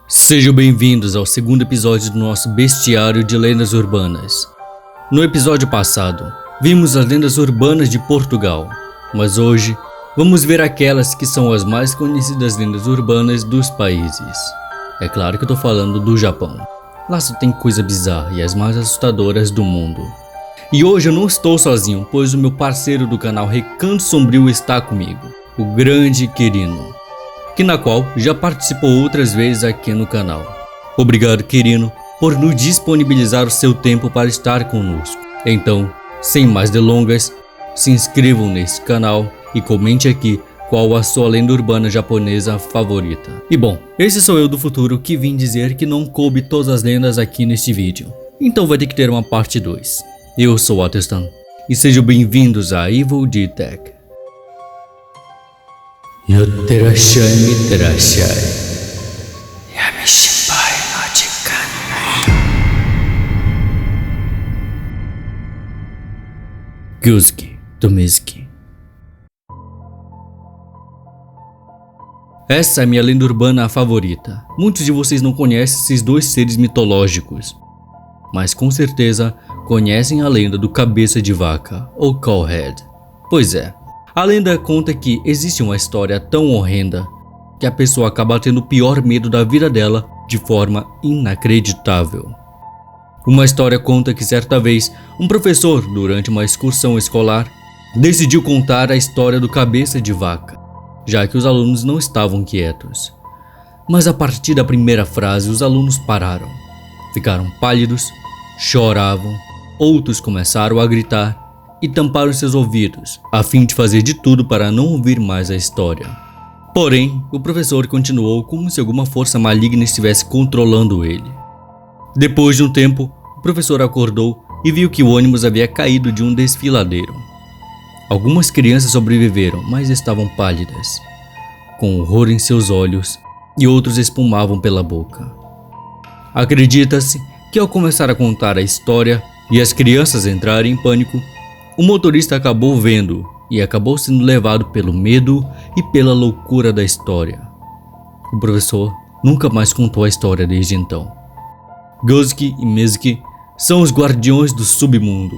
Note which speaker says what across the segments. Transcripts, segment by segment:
Speaker 1: Sejam bem-vindos ao segundo episódio do nosso bestiário de lendas urbanas. No episódio passado, vimos as lendas urbanas de Portugal, mas hoje vamos ver aquelas que são as mais conhecidas lendas urbanas dos países. É claro que eu tô falando do Japão. Lá só tem coisa bizarra e as mais assustadoras do mundo. E hoje eu não estou sozinho, pois o meu parceiro do canal Recanto Sombrio está comigo, o grande Quirino, que na qual já participou outras vezes aqui no canal. Obrigado, Quirino, por nos disponibilizar o seu tempo para estar conosco. Então, sem mais delongas, se inscrevam nesse canal e comente aqui qual a sua lenda urbana japonesa favorita. E bom, esse sou eu do futuro que vim dizer que não coube todas as lendas aqui neste vídeo, então vai ter que ter uma parte 2. Eu sou o Atestan e sejam bem-vindos a Evil D-Tech. Yotterashai mitterashai Yamishibai no jikan. Gyuzuki Tomizuki. Essa é minha lenda urbana favorita. Muitos de vocês não conhecem esses dois seres mitológicos, mas com certeza conhecem a lenda do cabeça de vaca, ou Cowhead. Pois é, a lenda conta que existe uma história tão horrenda que a pessoa acaba tendo o pior medo da vida dela de forma inacreditável. Uma história conta que certa vez um professor, durante uma excursão escolar, decidiu contar a história do cabeça de vaca, já que os alunos não estavam quietos. Mas a partir da primeira frase os alunos pararam, ficaram pálidos, choravam, outros começaram a gritar e tamparam seus ouvidos, a fim de fazer de tudo para não ouvir mais a história. Porém, o professor continuou como se alguma força maligna estivesse controlando ele. Depois de um tempo, o professor acordou e viu que o ônibus havia caído de um desfiladeiro. Algumas crianças sobreviveram, mas estavam pálidas, com horror em seus olhos, e outros espumavam pela boca. Acredita-se que ao começar a contar a história e as crianças entrarem em pânico, o motorista acabou vendo e acabou sendo levado pelo medo e pela loucura da história. O professor nunca mais contou a história desde então. Gyuzuki e Mizuki são os guardiões do submundo,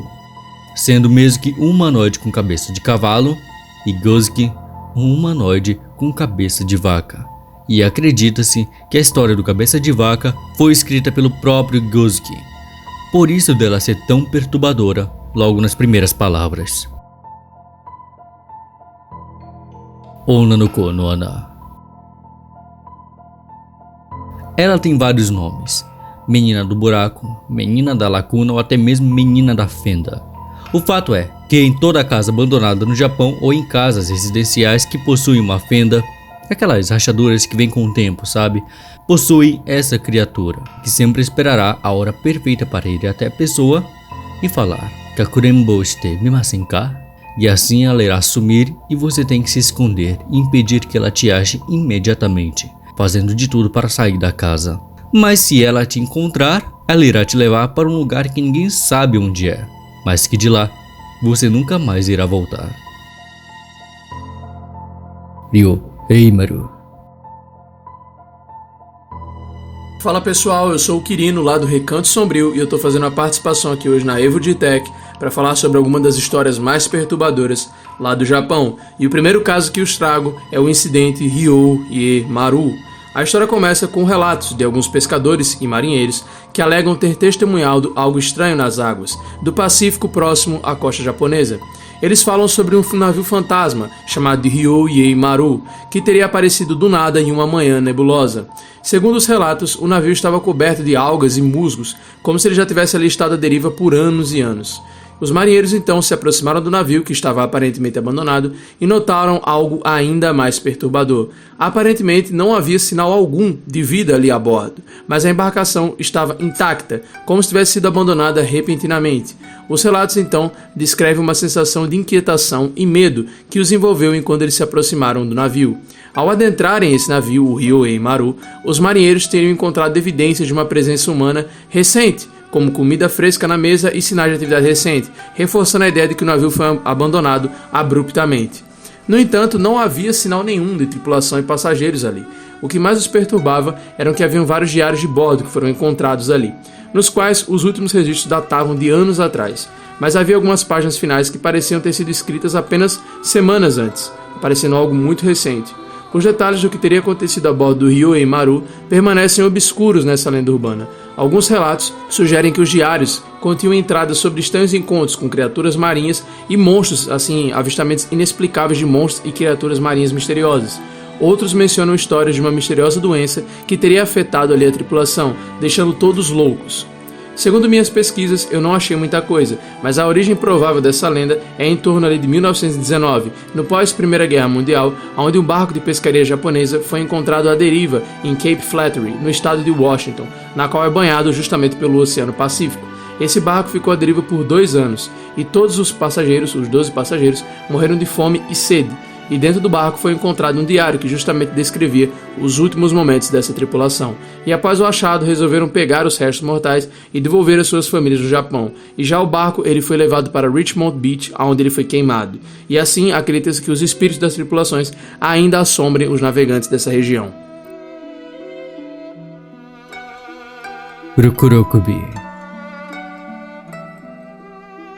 Speaker 1: sendo Mizuki um humanoide com cabeça de cavalo e Gyuzuki um humanoide com cabeça de vaca. E acredita-se que a história do cabeça de vaca foi escrita pelo próprio Gyuzuki, por isso dela ser tão perturbadora logo nas primeiras palavras. Onna no Ko no Ana. Ela tem vários nomes: menina do buraco, menina da lacuna ou até mesmo menina da fenda. O fato é que em toda casa abandonada no Japão ou em casas residenciais que possuem uma fenda, aquelas rachaduras que vêm com o tempo, sabe? Possui essa criatura, que sempre esperará a hora perfeita para ir até a pessoa e falar Kakurembo shite mimasen ka? E assim ela irá sumir e você tem que se esconder e impedir que ela te ache imediatamente, fazendo de tudo para sair da casa. Mas se ela te encontrar, ela irá te levar para um lugar que ninguém sabe onde é, mas que de lá você nunca mais irá voltar. Ryo Eimaru.
Speaker 2: Fala pessoal, eu sou o Quirino lá do Recanto Sombrio e eu tô fazendo a participação aqui hoje na Evil D-Tech para falar sobre alguma das histórias mais perturbadoras lá do Japão. E o primeiro caso que os trago é o incidente Ryo e Maru. A história começa com relatos de alguns pescadores e marinheiros que alegam ter testemunhado algo estranho nas águas do Pacífico próximo à costa japonesa. Eles falam sobre um navio fantasma chamado de Ryo Maru, que teria aparecido do nada em uma manhã nebulosa. Segundo os relatos, o navio estava coberto de algas e musgos, como se ele já tivesse ali estado à deriva por anos e anos. Os marinheiros então se aproximaram do navio, que estava aparentemente abandonado, e notaram algo ainda mais perturbador. Aparentemente não havia sinal algum de vida ali a bordo, mas a embarcação estava intacta, como se tivesse sido abandonada repentinamente. Os relatos então descrevem uma sensação de inquietação e medo que os envolveu enquanto eles se aproximaram do navio. Ao adentrarem esse navio, o Ryo Maru, os marinheiros teriam encontrado evidências de uma presença humana recente, como comida fresca na mesa e sinais de atividade recente, reforçando a ideia de que o navio foi abandonado abruptamente. No entanto, não havia sinal nenhum de tripulação e passageiros ali. O que mais os perturbava eram que haviam vários diários de bordo que foram encontrados ali, nos quais os últimos registros datavam de anos atrás, mas havia algumas páginas finais que pareciam ter sido escritas apenas semanas antes, parecendo algo muito recente. Os detalhes do que teria acontecido a bordo do Ryuei Maru permanecem obscuros nessa lenda urbana. Alguns relatos sugerem que os diários continham entradas sobre estranhos encontros com criaturas marinhas e monstros, assim, avistamentos inexplicáveis de monstros e criaturas marinhas misteriosas. Outros mencionam histórias de uma misteriosa doença que teria afetado ali a tripulação, deixando todos loucos. Segundo minhas pesquisas, eu não achei muita coisa, mas a origem provável dessa lenda é em torno ali de 1919, no pós-Primeira Guerra Mundial, onde um barco de pescaria japonesa foi encontrado à deriva em Cape Flattery, no estado de Washington, na qual é banhado justamente pelo Oceano Pacífico. Esse barco ficou à deriva por 2 anos, e todos os passageiros, os 12 passageiros, morreram de fome e sede. E dentro do barco foi encontrado um diário que justamente descrevia os últimos momentos dessa tripulação. E após o achado, resolveram pegar os restos mortais e devolver às suas famílias no Japão. E já o barco ele foi levado para Richmond Beach, onde ele foi queimado. E assim acredita-se que os espíritos das tripulações ainda assombrem os navegantes dessa região.
Speaker 1: Rokurokubi.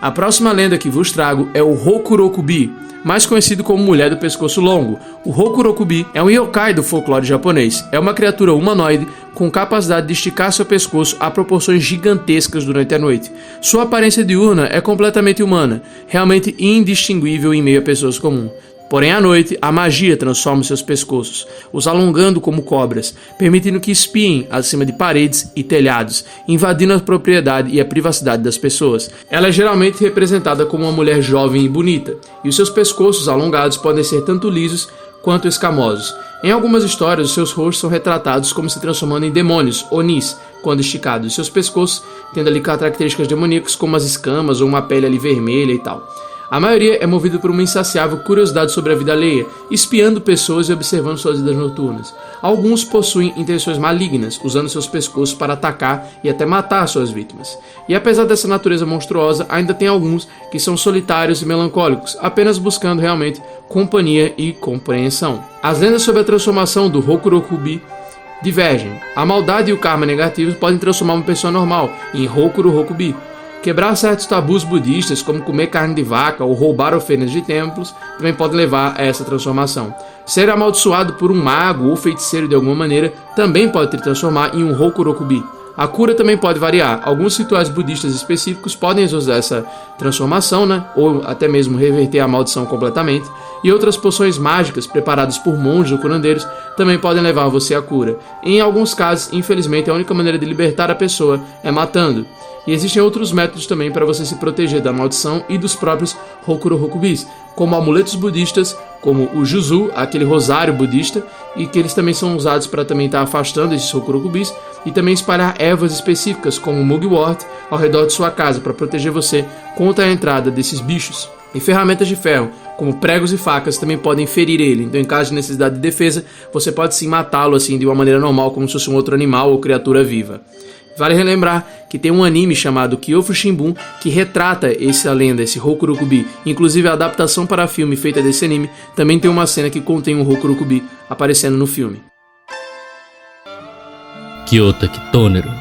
Speaker 2: A próxima lenda que vos trago é o Rokurokubi, mais conhecido como Mulher do Pescoço Longo. O Rokurokubi é um yokai do folclore japonês. É uma criatura humanoide com capacidade de esticar seu pescoço a proporções gigantescas durante a noite. Sua aparência diurna é completamente humana, realmente indistinguível em meio a pessoas comuns. Porém, à noite, a magia transforma seus pescoços, os alongando como cobras, permitindo que espiem acima de paredes e telhados, invadindo a propriedade e a privacidade das pessoas. Ela é geralmente representada como uma mulher jovem e bonita, e os seus pescoços alongados podem ser tanto lisos quanto escamosos. Em algumas histórias, os seus rostos são retratados como se transformando em demônios, onis, quando esticados, e seus pescoços tendo ali características demoníacas como as escamas ou uma pele ali vermelha e tal. A maioria é movida por uma insaciável curiosidade sobre a vida alheia, espiando pessoas e observando suas vidas noturnas. Alguns possuem intenções malignas, usando seus pescoços para atacar e até matar suas vítimas. E apesar dessa natureza monstruosa, ainda tem alguns que são solitários e melancólicos, apenas buscando realmente companhia e compreensão. As lendas sobre a transformação do Rokurokubi divergem. A maldade e o karma negativos podem transformar uma pessoa normal em Rokurokubi. Quebrar certos tabus budistas, como comer carne de vaca ou roubar oferendas de templos, também pode levar a essa transformação. Ser amaldiçoado por um mago ou feiticeiro de alguma maneira também pode te transformar em um Rokurokubi. A cura também pode variar. Alguns rituais budistas específicos podem usar essa transformação, ou até mesmo reverter a maldição completamente. E outras poções mágicas preparadas por monges ou curandeiros também podem levar você à cura. Em alguns casos, infelizmente, a única maneira de libertar a pessoa é matando. E existem outros métodos também para você se proteger da maldição e dos próprios Rokurokubis, como amuletos budistas, como o Juzu, aquele rosário budista, e que eles também são usados para também estar afastando esses Rokurokubis, e também espalhar ervas específicas, como o Mugwort, ao redor de sua casa, para proteger você contra a entrada desses bichos. E ferramentas de ferro, como pregos e facas, também podem ferir ele. Então, em caso de necessidade de defesa, você pode sim matá-lo assim de uma maneira normal, como se fosse um outro animal ou criatura viva. Vale relembrar que tem um anime chamado Kyofu Shimbun que retrata essa lenda, esse Rokurokubi. Inclusive a adaptação para filme feita desse anime também tem uma cena que contém um Rokurokubi aparecendo no filme.
Speaker 1: Kyotaki Tonero.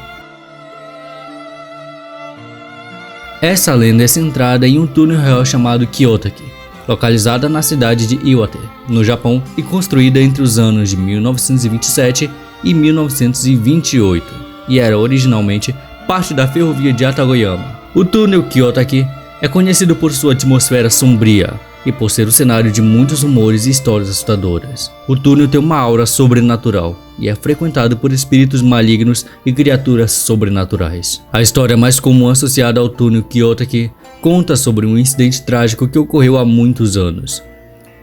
Speaker 1: Essa lenda é centrada em um túnel real chamado Kyotaki, localizada na cidade de Iwate, no Japão, e construída entre os anos de 1927 e 1928. E era originalmente parte da ferrovia de Atagoyama. O túnel Kyotaki é conhecido por sua atmosfera sombria e por ser o cenário de muitos rumores e histórias assustadoras. O túnel tem uma aura sobrenatural e é frequentado por espíritos malignos e criaturas sobrenaturais. A história mais comum associada ao túnel Kyotaki conta sobre um incidente trágico que ocorreu há muitos anos.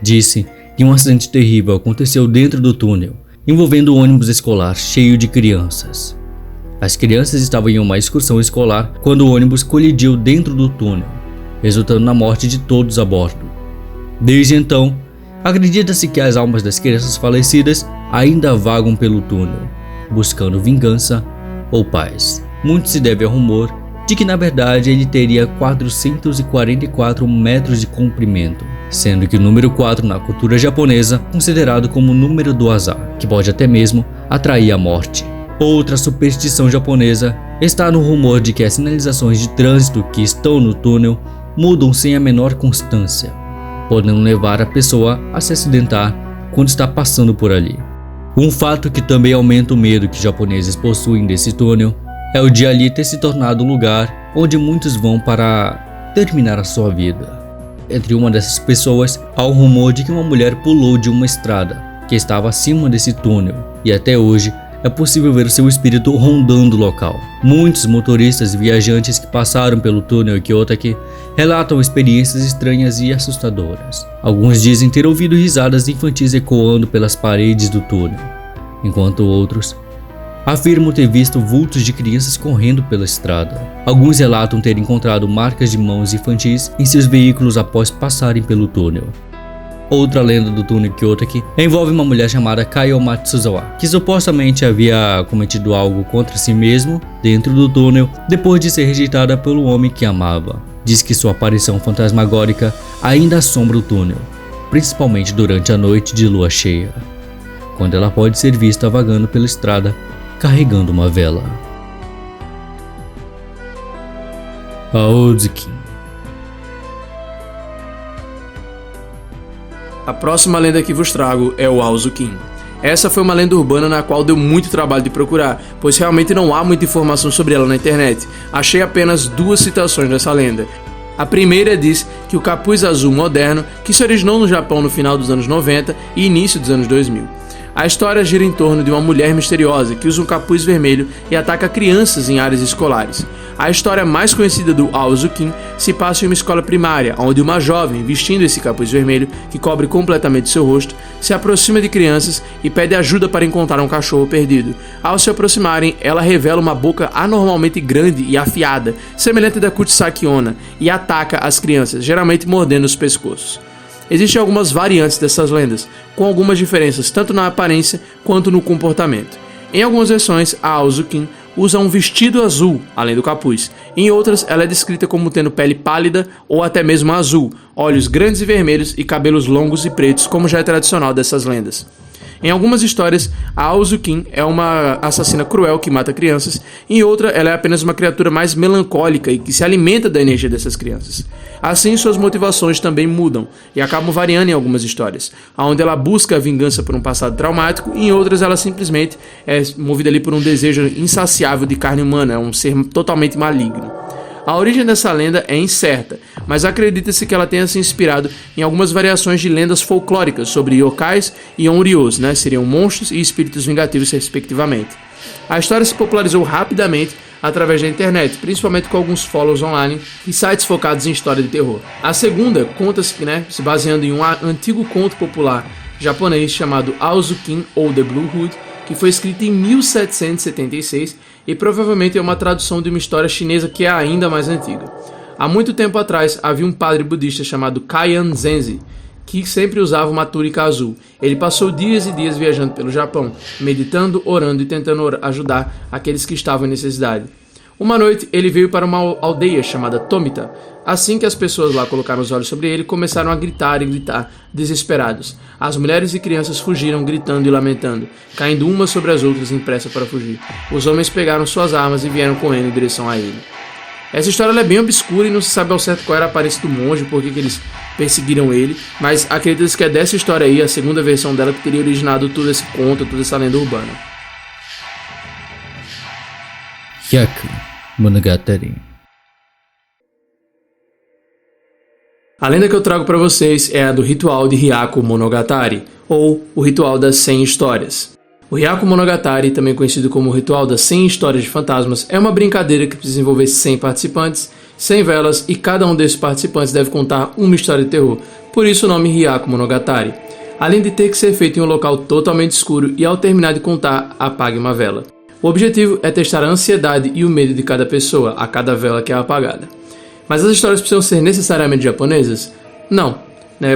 Speaker 1: Diz-se que um acidente terrível aconteceu dentro do túnel, envolvendo um ônibus escolar cheio de crianças. As crianças estavam em uma excursão escolar quando o ônibus colidiu dentro do túnel, resultando na morte de todos a bordo. Desde então, acredita-se que as almas das crianças falecidas ainda vagam pelo túnel, buscando vingança ou paz. Muito se deve ao rumor de que na verdade ele teria 444 metros de comprimento sendo que o número 4 na cultura japonesa é considerado como o número do azar, que pode até mesmo atrair a morte. Outra superstição japonesa está no rumor de que as sinalizações de trânsito que estão no túnel mudam sem a menor constância, podendo levar a pessoa a se acidentar quando está passando por ali. Um fato que também aumenta o medo que japoneses possuem desse túnel é o de ali ter se tornado um lugar onde muitos vão para terminar a sua vida. Entre uma dessas pessoas, há o rumor de que uma mulher pulou de uma estrada que estava acima desse túnel, e até hoje é possível ver seu espírito rondando o local. Muitos motoristas e viajantes que passaram pelo túnel Kiyotaki relatam experiências estranhas e assustadoras. Alguns dizem ter ouvido risadas infantis ecoando pelas paredes do túnel, enquanto outros afirmam ter visto vultos de crianças correndo pela estrada. Alguns relatam ter encontrado marcas de mãos infantis em seus veículos após passarem pelo túnel. Outra lenda do túnel Kiyotaki envolve uma mulher chamada Kaio Matsuzawa, que supostamente havia cometido algo contra si mesmo dentro do túnel depois de ser rejeitada pelo homem que amava. Diz que sua aparição fantasmagórica ainda assombra o túnel, principalmente durante a noite de lua cheia, quando ela pode ser vista vagando pela estrada carregando uma vela. Aozukin.
Speaker 2: A próxima lenda que vos trago é o Aozukin. Essa foi uma lenda urbana na qual deu muito trabalho de procurar, pois realmente não há muita informação sobre ela na internet. Achei apenas 2 citações dessa lenda. A primeira diz que o capuz azul moderno, que se originou no Japão no final dos anos 90 e início dos anos 2000. A história gira em torno de uma mulher misteriosa que usa um capuz vermelho e ataca crianças em áreas escolares. A história mais conhecida do Aozukin se passa em uma escola primária, onde uma jovem, vestindo esse capuz vermelho, que cobre completamente seu rosto, se aproxima de crianças e pede ajuda para encontrar um cachorro perdido. Ao se aproximarem, ela revela uma boca anormalmente grande e afiada, semelhante da Kuchisaki Onna, e ataca as crianças, geralmente mordendo os pescoços. Existem algumas variantes dessas lendas, com algumas diferenças tanto na aparência quanto no comportamento. Em algumas versões, a Aozukin usa um vestido azul, além do capuz. Em outras, ela é descrita como tendo pele pálida ou até mesmo azul, olhos grandes e vermelhos e cabelos longos e pretos, como já é tradicional dessas lendas. Em algumas histórias, a Aozukin é uma assassina cruel que mata crianças, em outra, ela é apenas uma criatura mais melancólica e que se alimenta da energia dessas crianças. Assim, suas motivações também mudam e acabam variando em algumas histórias, onde ela busca a vingança por um passado traumático, e em outras ela simplesmente é movida ali por um desejo insaciável de carne humana, é um ser totalmente maligno. A origem dessa lenda é incerta, mas acredita-se que ela tenha se inspirado em algumas variações de lendas folclóricas sobre yokais e onryos, seriam monstros e espíritos vingativos respectivamente. A história se popularizou rapidamente através da internet, principalmente com alguns follows online e sites focados em história de terror. A segunda conta-se que, se baseando em um antigo conto popular japonês chamado Aozukin ou The Blue Hood, que foi escrito em 1776 e provavelmente é uma tradução de uma história chinesa que é ainda mais antiga. Há muito tempo atrás havia um padre budista chamado Kaiyan Zenzi, que sempre usava uma túnica azul. Ele passou dias e dias viajando pelo Japão, meditando, orando e tentando ajudar aqueles que estavam em necessidade. Uma noite, ele veio para uma aldeia chamada Tomita. Assim que as pessoas lá colocaram os olhos sobre ele, começaram a gritar e gritar, desesperados. As mulheres e crianças fugiram gritando e lamentando, caindo umas sobre as outras em pressa para fugir. Os homens pegaram suas armas e vieram correndo em direção a ele. Essa história é bem obscura e não se sabe ao certo qual era a aparência do monge, por que eles perseguiram ele, mas acredita-se que é dessa história aí, a segunda versão dela, que teria originado todo esse conto, toda essa lenda urbana.
Speaker 1: Hyaku Monogatari.
Speaker 2: A lenda que eu trago para vocês é a do ritual de Hyaku Monogatari, ou o ritual das 100 histórias. O Hyaku Monogatari, também conhecido como o ritual das 100 histórias de fantasmas, é uma brincadeira que precisa envolver 100 participantes, 100 velas, e cada um desses participantes deve contar uma história de terror, por isso o nome Hyaku Monogatari. Além de ter que ser feito em um local totalmente escuro e ao terminar de contar, apague uma vela. O objetivo é testar a ansiedade e o medo de cada pessoa a cada vela que é apagada. Mas as histórias precisam ser necessariamente japonesas? Não.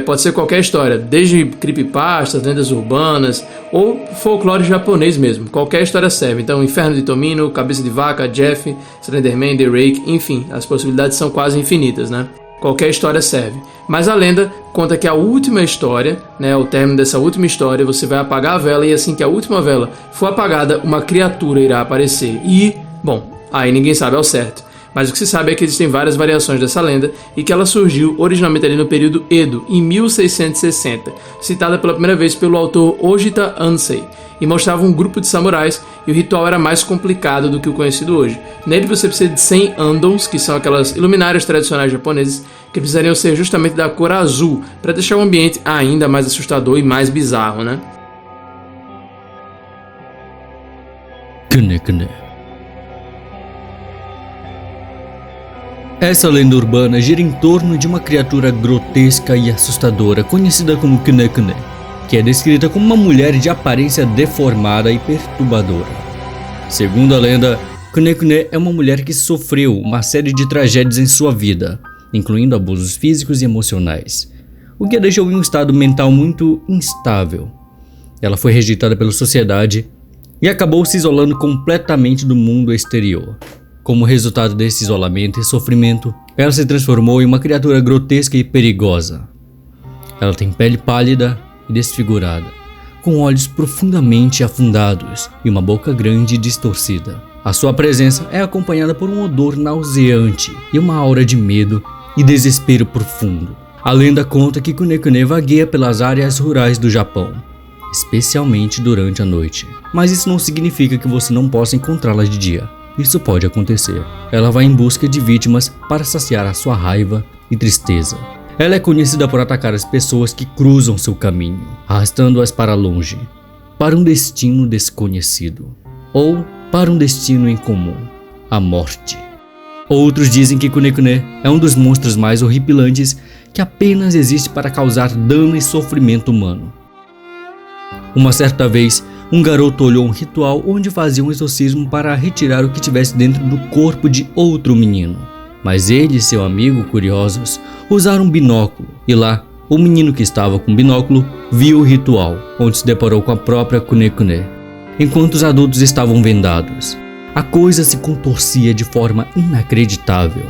Speaker 2: Pode ser qualquer história, desde creepypastas, lendas urbanas ou folclore japonês mesmo. Qualquer história serve. Então, Inferno de Tomino, Cabeça de Vaca, Jeff, Slenderman, The Rake, enfim, as possibilidades são quase infinitas, qualquer história serve. Mas a lenda conta que a última história, ao término dessa última história, você vai apagar a vela e assim que a última vela for apagada, uma criatura irá aparecer. E, bom, aí ninguém sabe ao certo. Mas o que se sabe é que existem várias variações dessa lenda e que ela surgiu originalmente ali no período Edo, em 1660, citada pela primeira vez pelo autor Ojita Ansei, e mostrava um grupo de samurais e o ritual era mais complicado do que o conhecido hoje. Nele você precisa de 100 andons, que são aquelas luminárias tradicionais japonesas, que precisariam ser justamente da cor azul, para deixar o ambiente ainda mais assustador e mais bizarro, né?
Speaker 1: Kune-kune. Essa lenda urbana gira em torno de uma criatura grotesca e assustadora conhecida como Kune-kune, que é descrita como uma mulher de aparência deformada e perturbadora. Segundo a lenda, Kune-kune é uma mulher que sofreu uma série de tragédias em sua vida, incluindo abusos físicos e emocionais, o que a deixou em um estado mental muito instável. Ela foi rejeitada pela sociedade e acabou se isolando completamente do mundo exterior. Como resultado desse isolamento e sofrimento, ela se transformou em uma criatura grotesca e perigosa. Ela tem pele pálida e desfigurada, com olhos profundamente afundados e uma boca grande e distorcida. A sua presença é acompanhada por um odor nauseante e uma aura de medo e desespero profundo. A lenda conta que Kune-kune vagueia pelas áreas rurais do Japão, especialmente durante a noite. Mas isso não significa que você não possa encontrá-la de dia. Isso pode acontecer. Ela vai em busca de vítimas para saciar a sua raiva e tristeza. Ela é conhecida por atacar as pessoas que cruzam seu caminho, arrastando-as para longe, para um destino desconhecido, ou para um destino incomum, a morte. Outros dizem que Kune-kune é um dos monstros mais horripilantes que apenas existe para causar dano e sofrimento humano. Uma certa vez, um garoto olhou um ritual onde fazia um exorcismo para retirar o que tivesse dentro do corpo de outro menino. Mas ele e seu amigo, curiosos, usaram um binóculo e lá, o menino que estava com o binóculo viu o ritual, onde se deparou com a própria Kune-kune. Enquanto os adultos estavam vendados, a coisa se contorcia de forma inacreditável.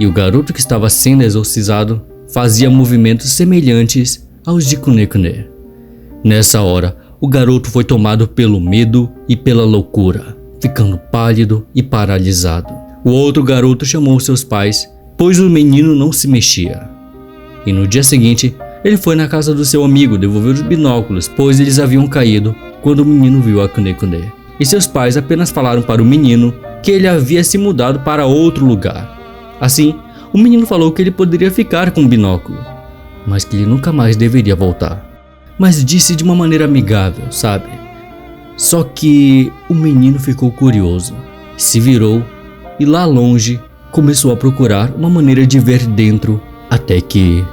Speaker 1: E o garoto que estava sendo exorcizado fazia movimentos semelhantes aos de Kune-kune. Nessa hora, o garoto foi tomado pelo medo e pela loucura, ficando pálido e paralisado. O outro garoto chamou seus pais, pois o menino não se mexia. E no dia seguinte, ele foi na casa do seu amigo devolver os binóculos, pois eles haviam caído quando o menino viu a Kune-kune. E seus pais apenas falaram para o menino que ele havia se mudado para outro lugar. Assim, o menino falou que ele poderia ficar com o binóculo, mas que ele nunca mais deveria voltar. Mas disse de uma maneira amigável, sabe? Só que o menino ficou curioso, se virou e lá longe começou a procurar uma maneira de ver dentro até que...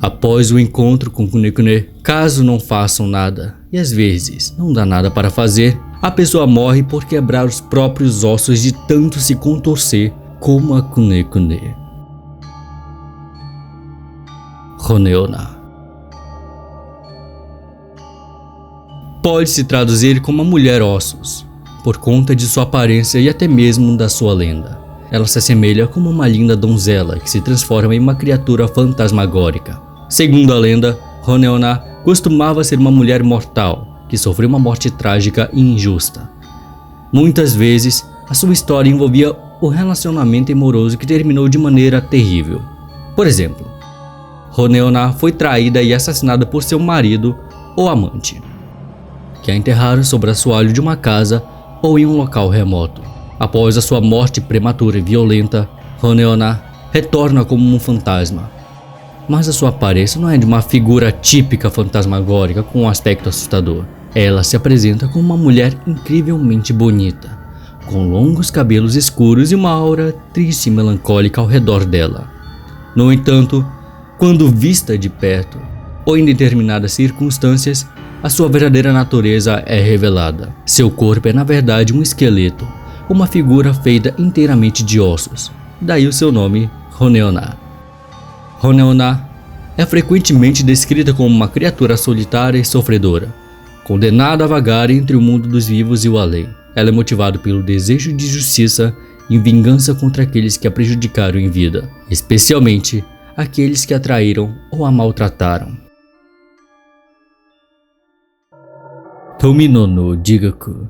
Speaker 1: Após o encontro com Kune-kune, caso não façam nada, e às vezes não dá nada para fazer, a pessoa morre por quebrar os próprios ossos de tanto se contorcer como a Kune-kune. Honeona pode se traduzir como a mulher ossos, por conta de sua aparência e até mesmo da sua lenda. Ela se assemelha como uma linda donzela que se transforma em uma criatura fantasmagórica. Segundo a lenda, Honeona costumava ser uma mulher mortal que sofreu uma morte trágica e injusta. Muitas vezes, a sua história envolvia o relacionamento amoroso que terminou de maneira terrível. Por exemplo, Honeona foi traída e assassinada por seu marido ou amante, que a enterraram sobre o assoalho de uma casa ou em um local remoto. Após a sua morte prematura e violenta, Honeona retorna como um fantasma. Mas a sua aparência não é de uma figura típica fantasmagórica com um aspecto assustador. Ela se apresenta como uma mulher incrivelmente bonita, com longos cabelos escuros e uma aura triste e melancólica ao redor dela. No entanto, quando vista de perto, ou em determinadas circunstâncias, a sua verdadeira natureza é revelada. Seu corpo é na verdade um esqueleto, uma figura feita inteiramente de ossos, daí o seu nome, Honeona. Honeona é frequentemente descrita como uma criatura solitária e sofredora, condenada a vagar entre o mundo dos vivos e o além. Ela é motivada pelo desejo de justiça e vingança contra aqueles que a prejudicaram em vida, especialmente aqueles que a traíram ou a maltrataram. Tomino no Jigoku.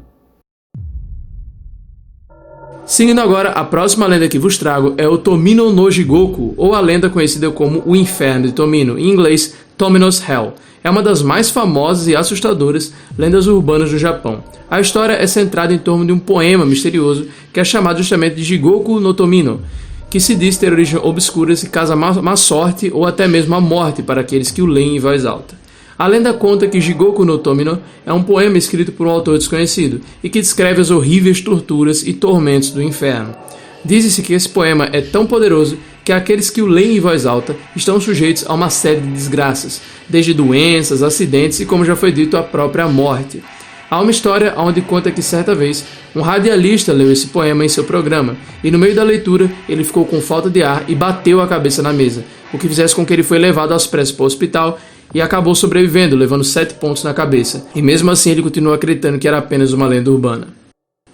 Speaker 2: Seguindo agora, a próxima lenda que vos trago é o Tomino no Jigoku, ou a lenda conhecida como o Inferno de Tomino, em inglês Tomino's Hell. É uma das mais famosas e assustadoras lendas urbanas do Japão. A história é centrada em torno de um poema misterioso que é chamado justamente de Jigoku no Tomino, que se diz ter origem obscura e causa má sorte ou até mesmo a morte para aqueles que o leem em voz alta. A lenda conta que Jigoku no Tomino é um poema escrito por um autor desconhecido e que descreve as horríveis torturas e tormentos do inferno. Diz-se que esse poema é tão poderoso que aqueles que o leem em voz alta estão sujeitos a uma série de desgraças, desde doenças, acidentes e, como já foi dito, a própria morte. Há uma história onde conta que certa vez um radialista leu esse poema em seu programa e no meio da leitura ele ficou com falta de ar e bateu a cabeça na mesa, o que fizesse com que ele foi levado às pressas para o hospital e acabou sobrevivendo, levando 7 pontos na cabeça, e mesmo assim ele continua acreditando que era apenas uma lenda urbana.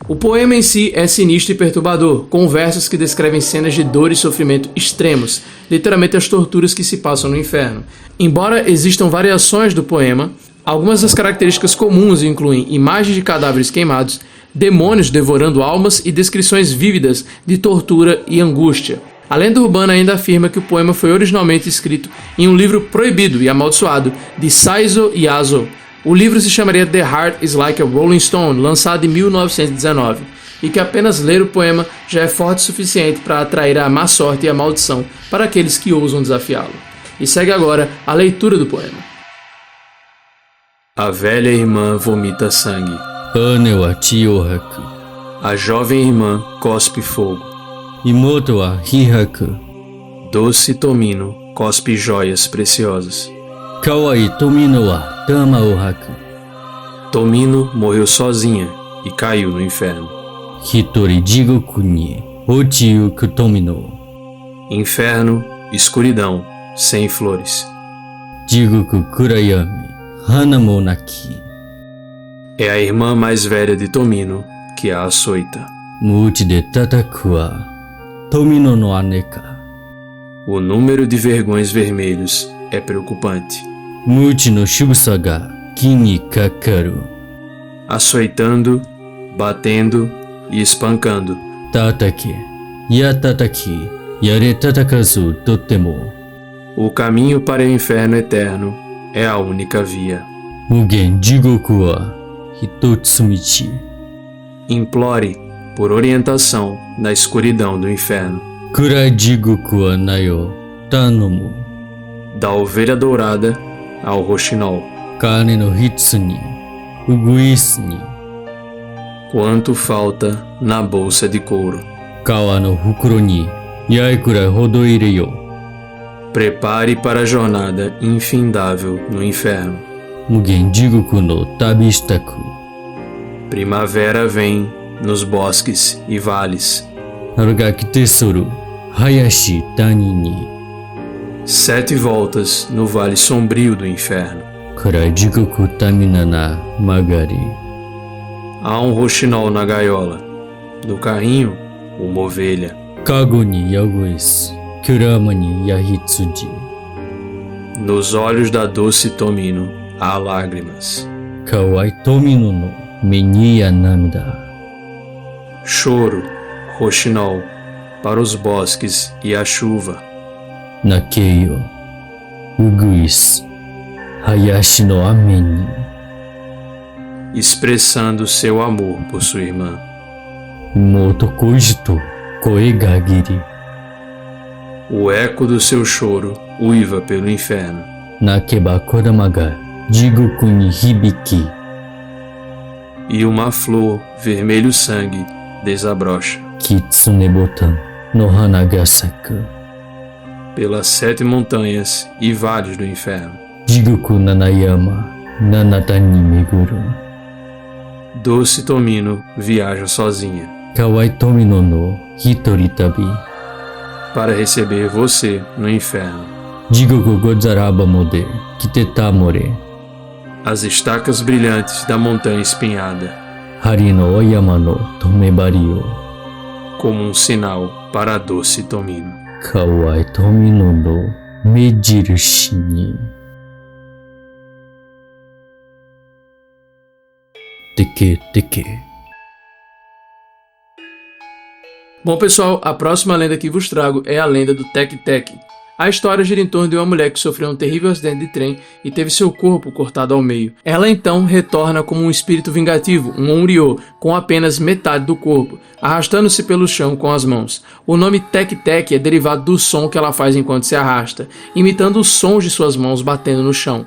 Speaker 2: O poema em si é sinistro e perturbador, com versos que descrevem cenas de dor e sofrimento extremos, literalmente as torturas que se passam no inferno. Embora existam variações do poema, algumas das características comuns incluem imagens de cadáveres queimados, demônios devorando almas e descrições vívidas de tortura e angústia. A lenda urbana ainda afirma que o poema foi originalmente escrito em um livro proibido e amaldiçoado de Saizo Yazo. O livro se chamaria The Heart is Like a Rolling Stone, lançado em 1919, e que apenas ler o poema já é forte o suficiente para atrair a má sorte e a maldição para aqueles que ousam desafiá-lo. E segue agora a leitura do poema. A velha irmã vomita sangue.
Speaker 1: Ane wa chi o haku.
Speaker 2: A jovem irmã cospe fogo.
Speaker 1: Imoto wa hihaku.
Speaker 2: Doce Tomino cospe joias preciosas.
Speaker 1: Kawaii Tomino wa tama o haku.
Speaker 2: Tomino morreu sozinha e caiu no inferno.
Speaker 1: Hitori jigoku ni ochiuku Tomino.
Speaker 2: Inferno, escuridão, sem flores.
Speaker 1: Jigoku kurayami, hana mo naki.
Speaker 2: É a irmã mais velha de Tomino que a açoita.
Speaker 1: Muchi de tataku wa Tomino no aneka.
Speaker 2: O número de vergões vermelhos é preocupante.
Speaker 1: Muchi no shibusa ga ki ni kakaru.
Speaker 2: Açoitando, batendo e espancando.
Speaker 1: Tatake, ya tataki, yare tatakazu totemo.
Speaker 2: O caminho para o inferno eterno é a única via.
Speaker 1: Mugen jigoku wa hitotsumichi.
Speaker 2: Implore por orientação na escuridão do inferno.
Speaker 1: Kurai jigoku wa nayo tanomu.
Speaker 2: Da ovelha dourada ao roxinol.
Speaker 1: Kane no hitsu ni, uguisu ni.
Speaker 2: Quanto falta na bolsa de couro.
Speaker 1: Kawa no fukuro ni, yaikurai hodoire yo.
Speaker 2: Prepare para a jornada infindável no inferno.
Speaker 1: Mugen jigoku no tabi shitaku.
Speaker 2: Primavera vem nos bosques e vales.
Speaker 1: Harugaki tesoru, hayashi tani ni.
Speaker 2: 7 voltas no vale sombrio do inferno.
Speaker 1: Kurai jigoku tamina na magari.
Speaker 2: Há um roxinol na gaiola. No carrinho, uma ovelha.
Speaker 1: Kago ni yagoesu, kurama ni yahitsuji.
Speaker 2: Nos olhos da doce Tomino há lágrimas.
Speaker 1: Kawai Tomino no me ni ya namida.
Speaker 2: Choro, roxinol, para os bosques e a chuva.
Speaker 1: Nakeio, uguisu, hayashi no ame ni.
Speaker 2: Expressando seu amor por sua irmã.
Speaker 1: Imoto kojito koe ga giri.
Speaker 2: O eco do seu choro uiva pelo inferno.
Speaker 1: Nakeba kodama ga jigoku ni hibiki.
Speaker 2: E uma flor vermelho sangue desabrocha.
Speaker 1: Kitsune botan no hana ga saku.
Speaker 2: Pelas 7 montanhas e vales do inferno.
Speaker 1: Jigoku nanayama nanata ni meguru.
Speaker 2: Doce Tomino viaja sozinha.
Speaker 1: Kawai Tomino no hitori tabi.
Speaker 2: Para receber você no inferno.
Speaker 1: Jigoku gozaraba mode kiteta more.
Speaker 2: as estacas brilhantes da montanha espinhada,
Speaker 1: Hari no Oyama no Tomebari o
Speaker 2: como um sinal para a doce Tomino.
Speaker 1: Kawai Tomino no Mejirushi ni Teke Teke.
Speaker 2: Bom pessoal, a próxima lenda que vos trago é a lenda do Tek Tek. A história gira em torno de uma mulher que sofreu um terrível acidente de trem e teve seu corpo cortado ao meio. Ela então retorna como um espírito vingativo, um Onryo, com apenas metade do corpo, arrastando-se pelo chão com as mãos. O nome Tek Tek é derivado do som que ela faz enquanto se arrasta, imitando os sons de suas mãos batendo no chão.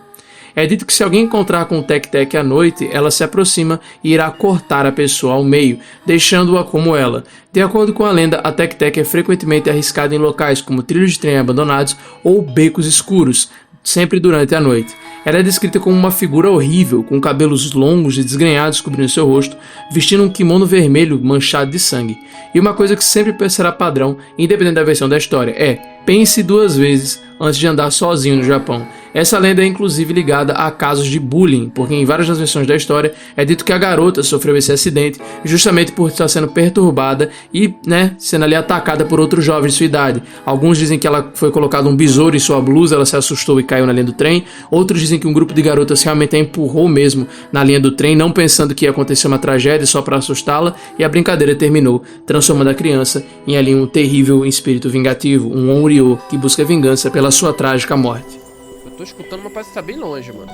Speaker 2: É dito que se alguém encontrar com o Tek Tek à noite, ela se aproxima e irá cortar a pessoa ao meio, deixando-a como ela. De acordo com a lenda, a Tek Tek é frequentemente arriscada em locais como trilhos de trem abandonados ou becos escuros, sempre durante a noite. Ela é descrita como uma figura horrível, com cabelos longos e desgrenhados cobrindo seu rosto, vestindo um kimono vermelho manchado de sangue. E uma coisa que sempre será padrão, independente da versão da história, é: pense 2 vezes antes de andar sozinho no Japão. Essa lenda é inclusive ligada a casos de bullying, porque em várias das versões da história é dito que a garota sofreu esse acidente justamente por estar sendo perturbada e, sendo ali atacada por outros jovens de sua idade. Alguns dizem que ela foi colocado um besouro em sua blusa, ela se assustou e caiu na linha do trem. Outros dizem que um grupo de garotas realmente a empurrou mesmo na linha do trem, não pensando que ia acontecer uma tragédia só para assustá-la, e a brincadeira terminou, transformando a criança em ali um terrível espírito vingativo, um Onryo que busca vingança pela sua trágica morte.
Speaker 3: Eu tô escutando, mas parece que tá bem longe, mano.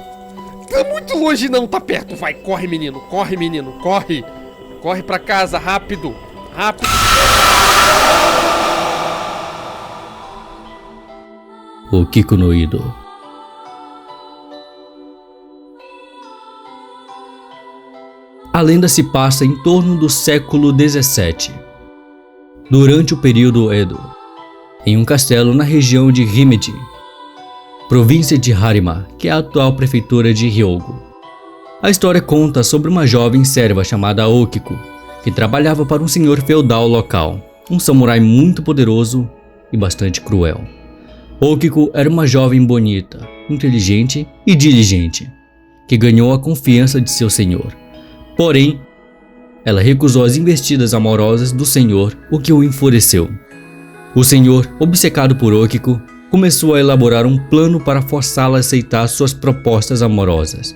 Speaker 3: Tá muito longe não, tá perto. Vai, corre, menino, corre. Corre pra casa, rápido.
Speaker 1: Okiko no Ido. A lenda se passa em torno do século XVII, durante o período Edo, em um castelo na região de Himeji, província de Harima, que é a atual prefeitura de Hyogo. A história conta sobre uma jovem serva chamada Okiko, que trabalhava para um senhor feudal local, um samurai muito poderoso e bastante cruel. Okiko era uma jovem bonita, inteligente e diligente, que ganhou a confiança de seu senhor. Porém, ela recusou as investidas amorosas do senhor, o que o enfureceu. O senhor, obcecado por Okiko, começou a elaborar um plano para forçá-la a aceitar suas propostas amorosas.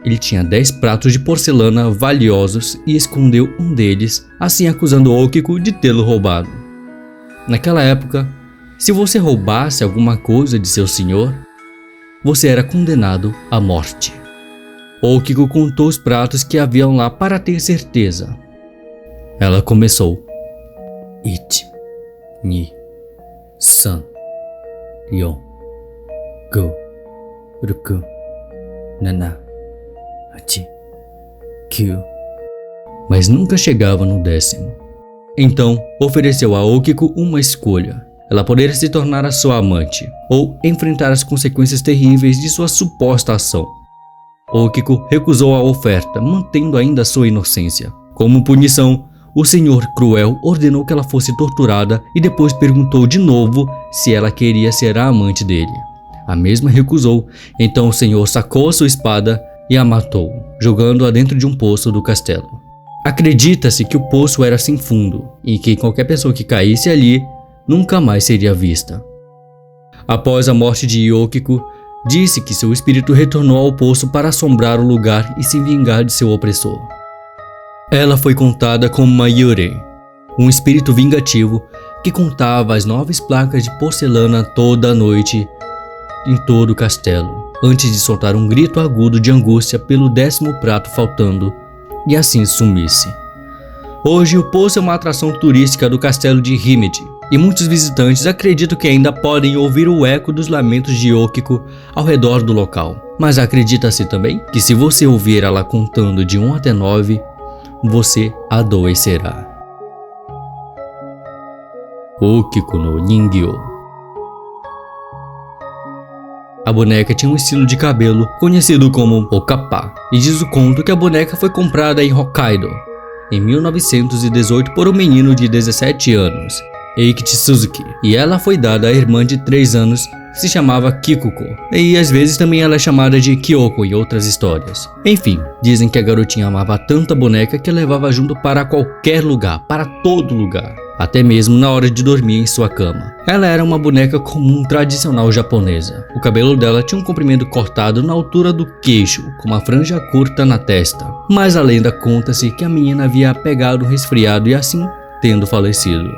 Speaker 1: Ele tinha 10 pratos de porcelana valiosos e escondeu um deles, assim acusando Okiko de tê-lo roubado. Naquela época, se você roubasse alguma coisa de seu senhor, você era condenado à morte. Okiko contou os pratos que haviam lá para ter certeza. Ela começou: 1, 2, 3, 4, 5, 6, 7, 8, 9. Mas nunca chegava no 10º. Então ofereceu a Okiko uma escolha. Ela poderia se tornar a sua amante ou enfrentar as consequências terríveis de sua suposta ação. Okiko recusou a oferta, mantendo ainda sua inocência. Como punição, o senhor cruel ordenou que ela fosse torturada e depois perguntou de novo se ela queria ser a amante dele. A mesma recusou, então o senhor sacou a sua espada e a matou, jogando-a dentro de um poço do castelo. Acredita-se que o poço era sem fundo e que qualquer pessoa que caísse ali nunca mais seria vista. Após a morte de Okiko, disse que seu espírito retornou ao poço para assombrar o lugar e se vingar de seu opressor. Ela foi contada como uma Yurei, um espírito vingativo que contava as 9 placas de porcelana toda a noite em todo o castelo, antes de soltar um grito agudo de angústia pelo 10º prato faltando e assim sumisse. Hoje o poço é uma atração turística do castelo de Himeji e muitos visitantes acreditam que ainda podem ouvir o eco dos lamentos de Okiko ao redor do local. Mas acredita-se também que se você ouvir ela contando de 1 até 9, você adoecerá. Okiko no Ningyo. A boneca tinha um estilo de cabelo conhecido como Okappa, e diz o conto que a boneca foi comprada em Hokkaido em 1918 por um menino de 17 anos, Eikichi Suzuki, e ela foi dada à irmã de 3 anos se chamava Kikuko, e às vezes também ela é chamada de Kyoko em outras histórias. Enfim, dizem que a garotinha amava tanto a boneca que a levava junto para qualquer lugar, para todo lugar, até mesmo na hora de dormir em sua cama. Ela era uma boneca comum tradicional japonesa. O cabelo dela tinha um comprimento cortado na altura do queixo, com uma franja curta na testa. Mas a lenda conta-se que a menina havia pegado um resfriado e assim tendo falecido.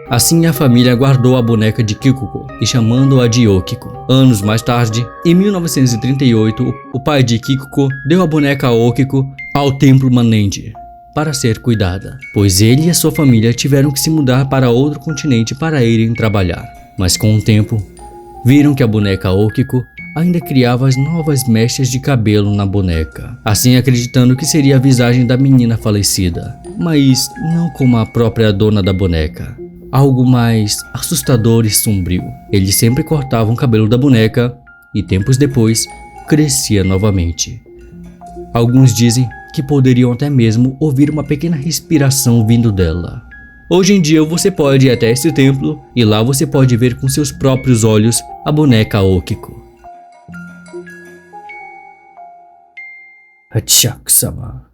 Speaker 1: Assim a família guardou a boneca de Kikuko e chamando-a de Okiko. Anos mais tarde, em 1938, o pai de Kikuko deu a boneca Okiko ao templo Manenji para ser cuidada, pois ele e a sua família tiveram que se mudar para outro continente para irem trabalhar. Mas com o tempo, viram que a boneca Okiko ainda criava as novas mechas de cabelo na boneca, assim acreditando que seria a visagem da menina falecida, mas não como a própria dona da boneca. Algo mais assustador e sombrio. Eles sempre cortavam o cabelo da boneca e tempos depois crescia novamente. Alguns dizem que poderiam até mesmo ouvir uma pequena respiração vindo dela. Hoje em dia você pode ir até esse templo e lá você pode ver com seus próprios olhos a boneca Okiko. Hachaku-sama.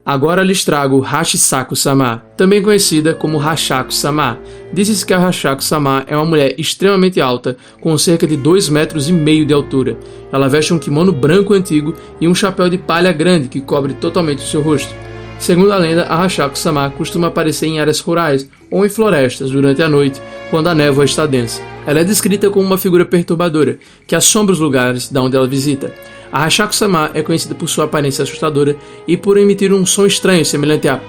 Speaker 2: Agora lhes trago Hashisaku-sama, também conhecida como Hachaku-sama. Diz-se que a Hachaku-sama é uma mulher extremamente alta, com cerca de 2,5 metros de altura. Ela veste um kimono branco antigo e um chapéu de palha grande que cobre totalmente o seu rosto. Segundo a lenda, a Hachaku-sama costuma aparecer em áreas rurais ou em florestas durante a noite, quando a névoa está densa. Ela é descrita como uma figura perturbadora, que assombra os lugares de onde ela visita. A Hachaku-sama é conhecida por sua aparência assustadora e por emitir um som estranho semelhante a...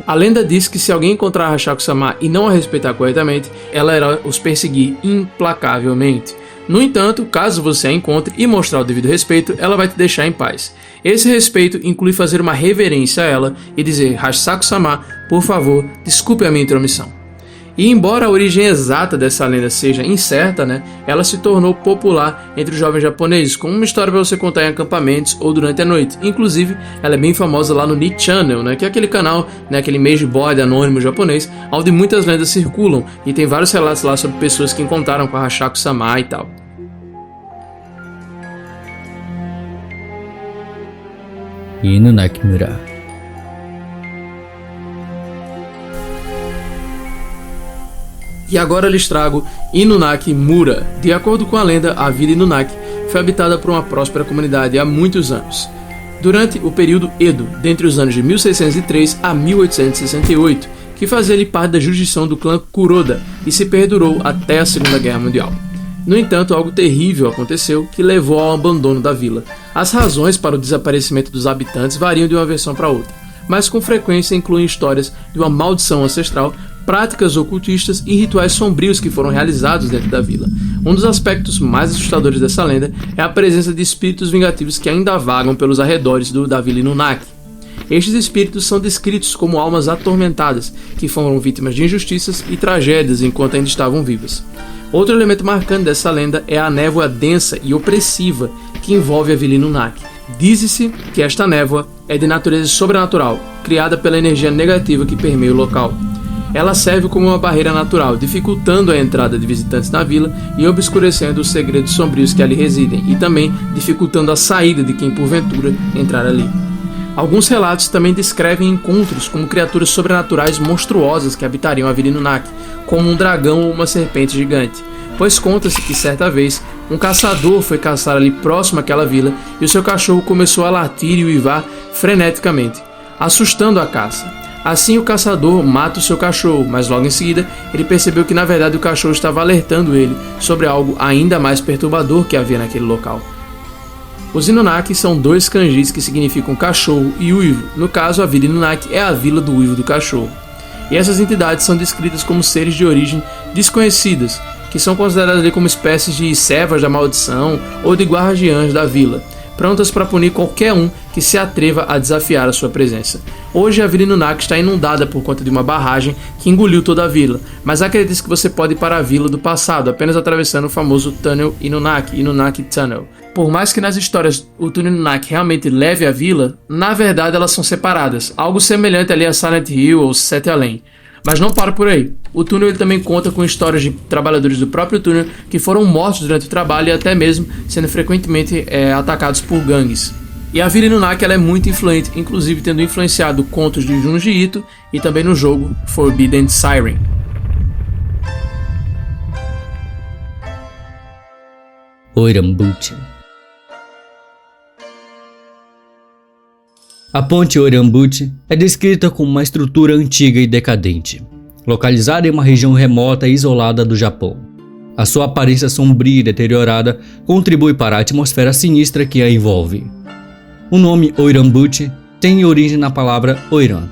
Speaker 2: A lenda diz que se alguém encontrar a Hachaku-sama e não a respeitar corretamente, ela irá os perseguir implacavelmente. No entanto, caso você a encontre e mostrar o devido respeito, ela vai te deixar em paz. Esse respeito inclui fazer uma reverência a ela e dizer: Hachaku-sama, por favor, desculpe a minha intromissão. E embora a origem exata dessa lenda seja incerta, ela se tornou popular entre os jovens japoneses, como uma história para você contar em acampamentos ou durante a noite. Inclusive, ela é bem famosa lá no Nick Channel, que é aquele canal, aquele mage board anônimo japonês, onde muitas lendas circulam e tem vários relatos lá sobre pessoas que encontraram com a Hachaku-sama e tal.
Speaker 1: Inunaki-mura.
Speaker 2: E agora lhes trago Inunaki-mura. De acordo com a lenda, a vila Inunaki foi habitada por uma próspera comunidade há muitos anos. Durante o período Edo, dentre os anos de 1603 a 1868, que fazia ali parte da jurisdição do clã Kuroda e se perdurou até a Segunda Guerra Mundial. No entanto, algo terrível aconteceu que levou ao abandono da vila. As razões para o desaparecimento dos habitantes variam de uma versão para outra, mas com frequência incluem histórias de uma maldição ancestral, práticas ocultistas e rituais sombrios que foram realizados dentro da vila. Um dos aspectos mais assustadores dessa lenda é a presença de espíritos vingativos que ainda vagam pelos arredores da vila Inunaki. Estes espíritos são descritos como almas atormentadas, que foram vítimas de injustiças e tragédias enquanto ainda estavam vivas. Outro elemento marcante dessa lenda é a névoa densa e opressiva que envolve a vila Inunaki. Diz-se que esta névoa é de natureza sobrenatural, criada pela energia negativa que permeia o local. Ela serve como uma barreira natural, dificultando a entrada de visitantes na vila e obscurecendo os segredos sombrios que ali residem, e também dificultando a saída de quem porventura entrar ali. Alguns relatos também descrevem encontros com criaturas sobrenaturais monstruosas que habitariam a vila Inunaki, como um dragão ou uma serpente gigante, pois conta-se que certa vez um caçador foi caçar ali próximo àquela vila e o seu cachorro começou a latir e uivar freneticamente, assustando a caça. Assim o caçador mata o seu cachorro, mas logo em seguida ele percebeu que na verdade o cachorro estava alertando ele sobre algo ainda mais perturbador que havia naquele local. Os Inunaki são dois kanjis que significam cachorro e uivo. No caso, a vila Inunaki é a vila do uivo do cachorro. E essas entidades são descritas como seres de origem desconhecidas, que são consideradas ali como espécies de servas da maldição ou de guardiãs da vila. prontas para punir qualquer um que se atreva a desafiar a sua presença. Hoje a Vila Inunaki está inundada por conta de uma barragem que engoliu toda a vila, mas acredite que você pode ir para a vila do passado apenas atravessando o famoso túnel Inunaki, Inunaki Tunnel. Por mais que nas histórias o túnel Inunaki realmente leve à vila, na verdade elas são separadas, algo semelhante ali a Silent Hill ou Sete Além. Mas não para por aí. O túnel ele também conta com histórias de trabalhadores do próprio túnel que foram mortos durante o trabalho e até mesmo sendo frequentemente atacados por gangues. E a Vila Inunaki ela é muito influente, inclusive tendo influenciado contos de Junji Ito e também no jogo Forbidden Siren.
Speaker 1: Oirambuchi. A ponte Oirambuchi é descrita como uma estrutura antiga e decadente, localizada em uma região remota e isolada do Japão. A sua aparência sombria e deteriorada contribui para a atmosfera sinistra que a envolve. O nome Oirambuchi tem origem na palavra Oiran,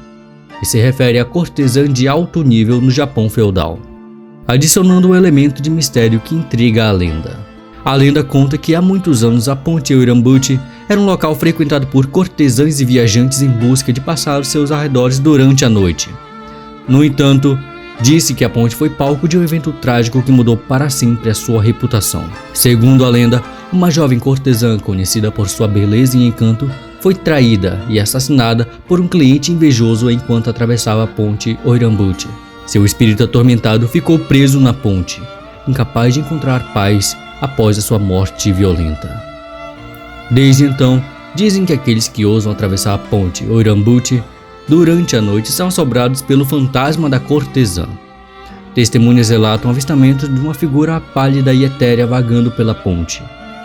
Speaker 1: que se refere a cortesã de alto nível no Japão feudal, adicionando um elemento de mistério que intriga a lenda. A lenda conta que há muitos anos a ponte Oirambuchi era um local frequentado por cortesãs e viajantes em busca de passar os seus arredores durante a noite. No entanto, disse que a ponte foi palco de um evento trágico que mudou para sempre a sua reputação. Segundo a lenda, uma jovem cortesã conhecida por sua beleza e encanto foi traída e assassinada por um cliente invejoso enquanto atravessava a ponte Oirambuchi. Seu espírito atormentado ficou preso na ponte, incapaz de encontrar paz após a sua morte violenta. Desde então, dizem que aqueles que ousam atravessar a ponte Oirambuchi durante a noite são assombrados pelo fantasma da cortesã. Testemunhas relatam avistamento de uma figura pálida e etérea vagando pela ponte,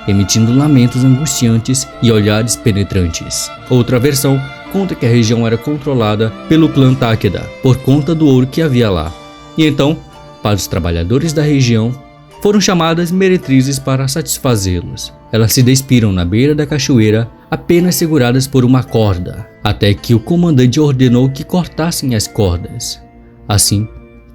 Speaker 1: emitindo lamentos angustiantes e olhares penetrantes. Outra versão conta que a região era controlada pelo clã Takeda por conta do ouro que havia lá. E então, para os trabalhadores da região, foram chamadas meretrizes para satisfazê-los. Elas se despiram na beira da cachoeira, apenas seguradas por uma corda, até que o comandante ordenou que cortassem as cordas. Assim,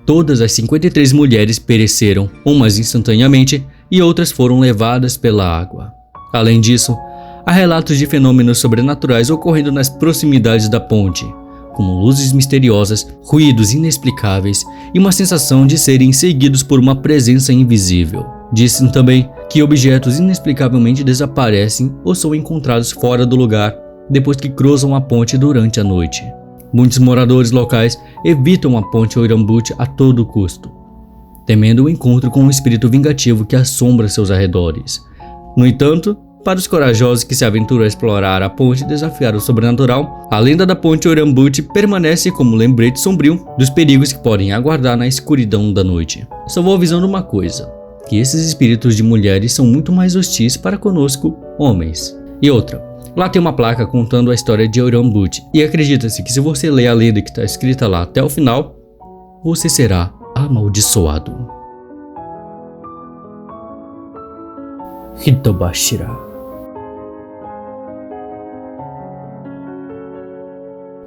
Speaker 1: todas as 53 mulheres pereceram, umas instantaneamente e outras foram levadas pela água. Além disso, há relatos de fenômenos sobrenaturais ocorrendo nas proximidades da ponte, como luzes misteriosas, ruídos inexplicáveis e uma sensação de serem seguidos por uma presença invisível. Dizem também que objetos inexplicavelmente desaparecem ou são encontrados fora do lugar depois que cruzam a ponte durante a noite. Muitos moradores locais evitam a ponte Oirambuchi a todo custo, temendo o encontro com um espírito vingativo que assombra seus arredores. No entanto, para os corajosos que se aventuram a explorar a ponte e desafiar o sobrenatural, a lenda da ponte Oirambuchi permanece como lembrete sombrio dos perigos que podem aguardar na escuridão da noite. Só vou avisando uma coisa, que esses espíritos de mulheres são muito mais hostis para conosco, homens. E outra, lá tem uma placa contando a história de Oirambuchi, e acredita-se que se você ler a lenda que está escrita lá até o final, você será amaldiçoado. Hitobashira.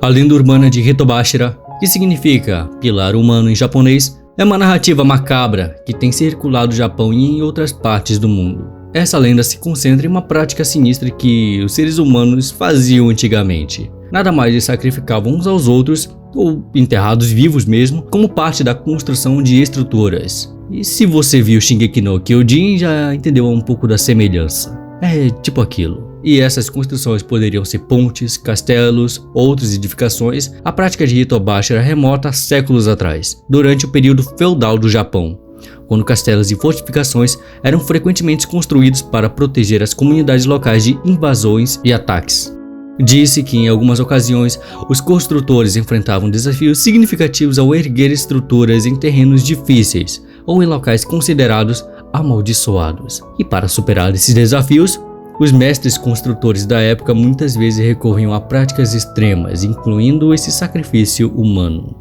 Speaker 1: A lenda urbana de Hitobashira, que significa pilar humano em japonês, é uma narrativa macabra que tem circulado no Japão e em outras partes do mundo. Essa lenda se concentra em uma prática sinistra que os seres humanos faziam antigamente. Nada mais de sacrificavam uns aos outros, ou enterrados vivos mesmo, como parte da construção de estruturas. E se você viu Shingeki no Kyojin, já entendeu um pouco da semelhança. É tipo aquilo. E essas construções poderiam ser pontes, castelos, outras edificações. A prática de Hitobashira remota há séculos atrás, durante o período feudal do Japão, quando castelos e fortificações eram frequentemente construídos para proteger as comunidades locais de invasões e ataques. Disse que em algumas ocasiões os construtores enfrentavam desafios significativos ao erguer estruturas em terrenos difíceis ou em locais considerados amaldiçoados. E para superar esses desafios, os mestres construtores da época muitas vezes recorriam a práticas extremas, incluindo esse sacrifício humano.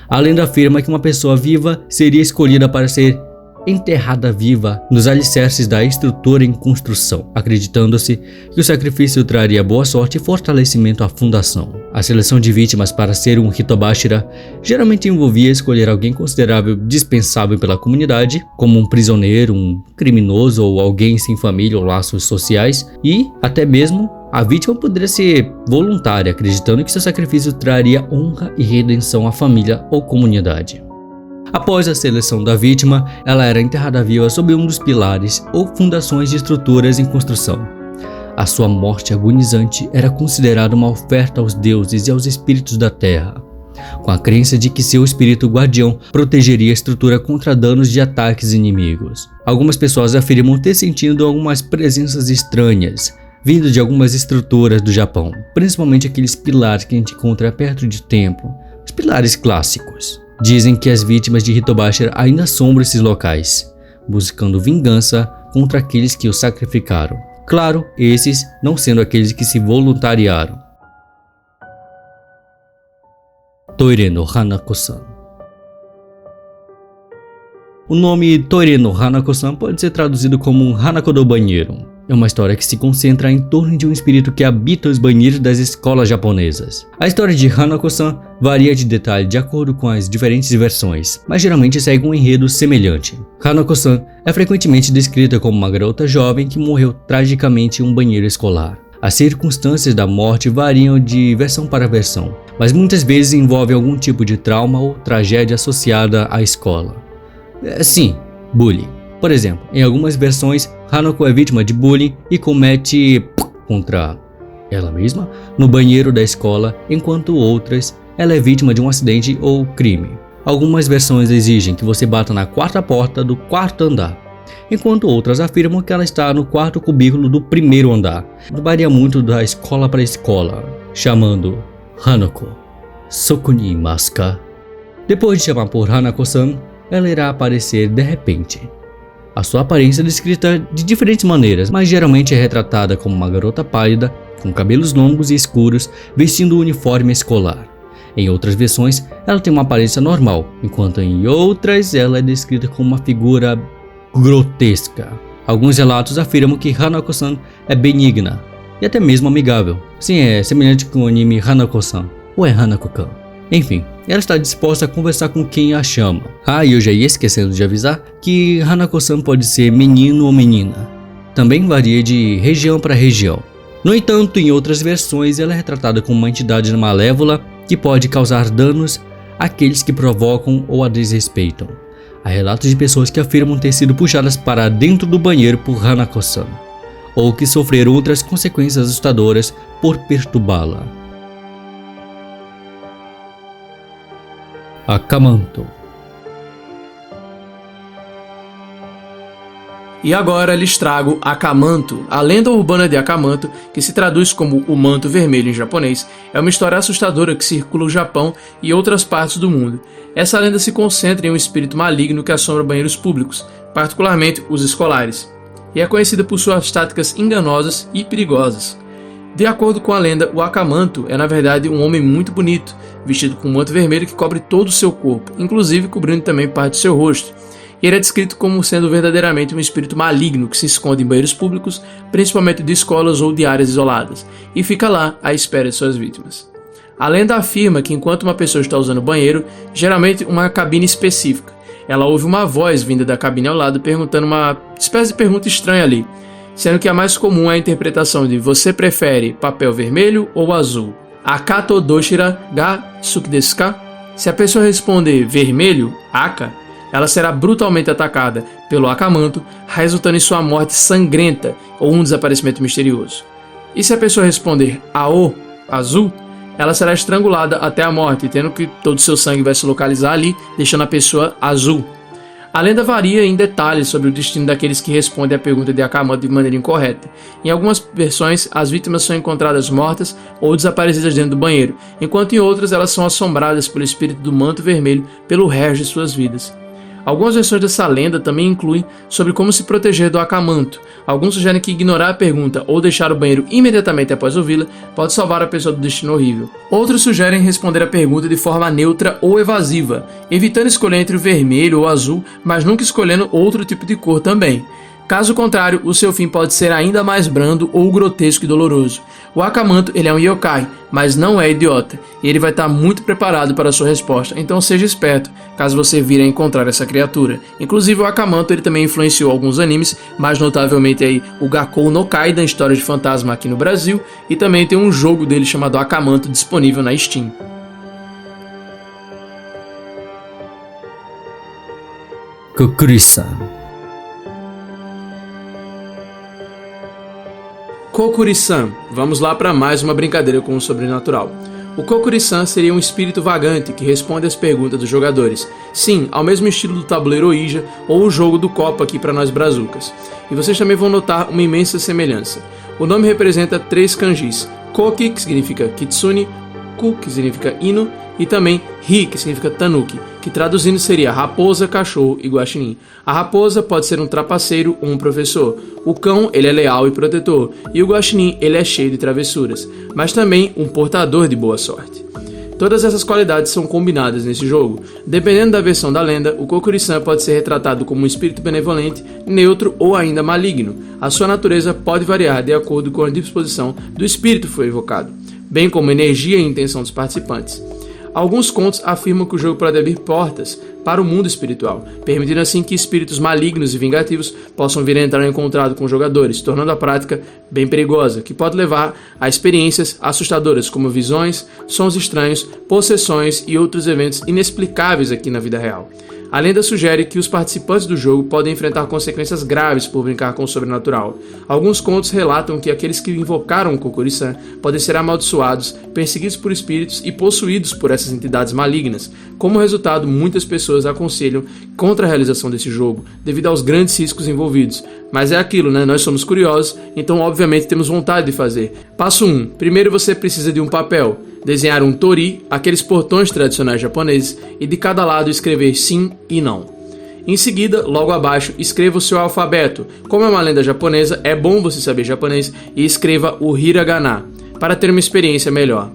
Speaker 1: A lenda afirma que uma pessoa viva seria escolhida para ser enterrada viva nos alicerces da estrutura em construção, acreditando-se que o sacrifício traria boa sorte e fortalecimento à fundação. A seleção de vítimas para ser um Hitobashira geralmente envolvia escolher alguém considerável dispensável pela comunidade, como um prisioneiro, um criminoso ou alguém sem família ou laços sociais, e até mesmo a vítima poderia ser voluntária, acreditando que seu sacrifício traria honra e redenção à família ou comunidade. Após a seleção da vítima, ela era enterrada viva sob um dos pilares ou fundações de estruturas em construção. A sua morte agonizante era considerada uma oferta aos deuses e aos espíritos da terra, com a crença de que seu espírito guardião protegeria a estrutura contra danos de ataques inimigos. Algumas pessoas afirmam ter sentido algumas presenças estranhas vindo de algumas estruturas do Japão, principalmente aqueles pilares que a gente encontra perto de templo, os pilares clássicos. Dizem que as vítimas de Hitobashira ainda assombram esses locais, buscando vingança contra aqueles que os sacrificaram. Claro, esses não sendo aqueles que se voluntariaram. Toire no Hanako-san. O nome Toire no Hanako-san pode ser traduzido como um Hanako do banheiro. É uma história que se concentra em torno de um espírito que habita os banheiros das escolas japonesas. A história de Hanako-san varia de detalhe de acordo com as diferentes versões, mas geralmente segue um enredo semelhante. Hanako-san é frequentemente descrita como uma garota jovem que morreu tragicamente em um banheiro escolar. As circunstâncias da morte variam de versão para versão, mas muitas vezes envolvem algum tipo de trauma ou tragédia associada à escola. Sim, bullying. Por exemplo, em algumas versões, Hanako é vítima de bullying e comete contra ela mesma no banheiro da escola, enquanto outras, ela é vítima de um acidente ou crime. Algumas versões exigem que você bata na quarta porta do quarto andar, enquanto outras afirmam que ela está no quarto cubículo do primeiro andar. Varia muito da escola para escola, chamando Hanako Sokuni Imaska. Depois de chamar por Hanako-san, ela irá aparecer de repente. A sua aparência é descrita de diferentes maneiras, mas geralmente é retratada como uma garota pálida, com cabelos longos e escuros, vestindo o uniforme escolar. Em outras versões, ela tem uma aparência normal, enquanto em outras ela é descrita como uma figura grotesca. Alguns relatos afirmam que Hanako-san é benigna e até mesmo amigável. Sim, é semelhante com o anime Hanako-san, ou é Hanako-kan. Enfim, ela está disposta a conversar com quem a chama. E eu já ia esquecendo de avisar que Hanako-san pode ser menino ou menina. Também varia de região para região. No entanto, em outras versões, ela é retratada como uma entidade malévola que pode causar danos àqueles que provocam ou a desrespeitam. Há relatos de pessoas que afirmam ter sido puxadas para dentro do banheiro por Hanako-san, ou que sofreram outras consequências assustadoras por perturbá-la. Akamanto.
Speaker 2: E agora lhes trago Akamanto. A lenda urbana de Akamanto, que se traduz como o manto vermelho em japonês, é uma história assustadora que circula o Japão e outras partes do mundo. Essa lenda se concentra em um espírito maligno que assombra banheiros públicos, particularmente os escolares, e é conhecida por suas táticas enganosas e perigosas. De acordo com a lenda, o Akamanto é na verdade um homem muito bonito, vestido com um manto vermelho que cobre todo o seu corpo, inclusive cobrindo também parte do seu rosto. E ele é descrito como sendo verdadeiramente um espírito maligno que se esconde em banheiros públicos, principalmente de escolas ou de áreas isoladas, e fica lá à espera de suas vítimas. A lenda afirma que enquanto uma pessoa está usando o banheiro, geralmente uma cabine específica, ela ouve uma voz vinda da cabine ao lado perguntando uma espécie de pergunta estranha ali, sendo que a mais comum é a interpretação de "você prefere papel vermelho ou azul? Akato doshira ga suki desu ka?" Se a pessoa responder vermelho, aka, ela será brutalmente atacada pelo Akamanto, resultando em sua morte sangrenta ou um desaparecimento misterioso. E se a pessoa responder ao, azul, ela será estrangulada até a morte, tendo que todo o seu sangue vai se localizar ali, deixando a pessoa azul. A lenda varia em detalhes sobre o destino daqueles que respondem à pergunta de Akamanto de maneira incorreta. Em algumas versões, as vítimas são encontradas mortas ou desaparecidas dentro do banheiro, enquanto em outras elas são assombradas pelo espírito do manto vermelho pelo resto de suas vidas. Algumas versões dessa lenda também incluem sobre como se proteger do Akamanto. Alguns sugerem que ignorar a pergunta ou deixar o banheiro imediatamente após ouvi-la pode salvar a pessoa do destino horrível. Outros sugerem responder a pergunta de forma neutra ou evasiva, evitando escolher entre o vermelho ou o azul, mas nunca escolhendo outro tipo de cor também. Caso contrário, o seu fim pode ser ainda mais brando ou grotesco e doloroso. O Akamanto, ele é um yokai, mas não é idiota, e ele vai estar muito preparado para a sua resposta, então seja esperto, caso você vir a encontrar essa criatura. Inclusive o Akamanto, ele também influenciou alguns animes, mais notavelmente aí o Gakkou no Kai, da História de Fantasma aqui no Brasil, e também tem um jogo dele chamado Akamanto disponível na Steam.
Speaker 1: Kokuri-san.
Speaker 2: Kokuri-san. Vamos lá para mais uma brincadeira com o sobrenatural. O Kokuri-san seria um espírito vagante que responde às perguntas dos jogadores. Sim, ao mesmo estilo do tabuleiro Ouija ou o jogo do copo aqui para nós brazucas. E vocês também vão notar uma imensa semelhança. O nome representa 3 kanjis. Koki, que significa Kitsune, Ku, que significa hino, e também Hi, que significa tanuki, que traduzindo seria raposa, cachorro e guaxinim. A raposa pode ser um trapaceiro ou um professor. O cão, ele é leal e protetor. E o guaxinim, ele é cheio de travessuras, mas também um portador de boa sorte. Todas essas qualidades são combinadas nesse jogo. Dependendo da versão da lenda, o Kokuri-san pode ser retratado como um espírito benevolente, neutro ou ainda maligno. A sua natureza pode variar de acordo com a disposição do espírito que foi evocado, bem como a energia e a intenção dos participantes. Alguns contos afirmam que o jogo pode abrir portas para o mundo espiritual, permitindo assim que espíritos malignos e vingativos possam vir a entrar em contato com os jogadores, tornando a prática bem perigosa, que pode levar a experiências assustadoras como visões, sons estranhos, possessões e outros eventos inexplicáveis aqui na vida real. A lenda sugere que os participantes do jogo podem enfrentar consequências graves por brincar com o sobrenatural. Alguns contos relatam que aqueles que invocaram o Kokuri-san podem ser amaldiçoados, perseguidos por espíritos e possuídos por essas entidades malignas. Como resultado, muitas pessoas aconselham contra a realização desse jogo, devido aos grandes riscos envolvidos. Mas é aquilo, né? Nós somos curiosos, então obviamente temos vontade de fazer. Passo 1. Primeiro você precisa de um papel. Desenhar um tori, aqueles portões tradicionais japoneses, e de cada lado escrever sim e não. Em seguida, logo abaixo, escreva o seu alfabeto. Como é uma lenda japonesa, é bom você saber japonês e escreva o hiragana, para ter uma experiência melhor.